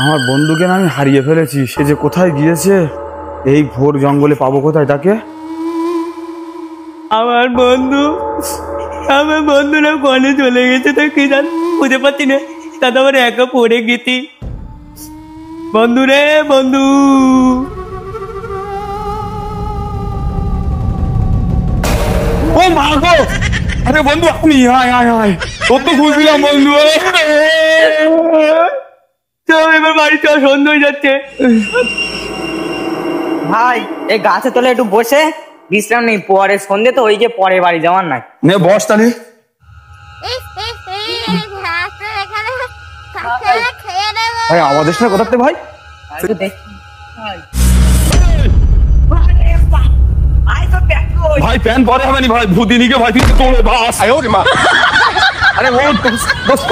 আমার বন্ধুকে না আমি হারিয়ে ফেলেছি। সে যে কোথায় গিয়েছে, এই ঘোর জঙ্গলে পাবো কোথায় তাকে? আমার বন্ধুরা কনে চলে গেছে তো কি জান বুঝতে পারছি না। দাদা আমার একা পড়ে গেছি। বন্ধু রে বন্ধু, ও মা গো! আরে বন্ধু আপনি, আয় আয় আয়, কত খুঁজছিলাম বন্ধু। চল এবার বাড়ি চল, সন্ধ্যা হয়ে যাচ্ছে। ভাই এই গাছে তলে একটু বসে বিশ্রাম নেই, পরে সন্ধে তো ওই যে পরে বাড়ি যাওয়ার নাই। নে বস তালি। ভাই আমাদের সাথে কথা ভাই। ভাই প্যান পরে হবে নি ভাই, ভূতিনিকে ভাই তুই তোলে বাস। আরে ও দোস্ত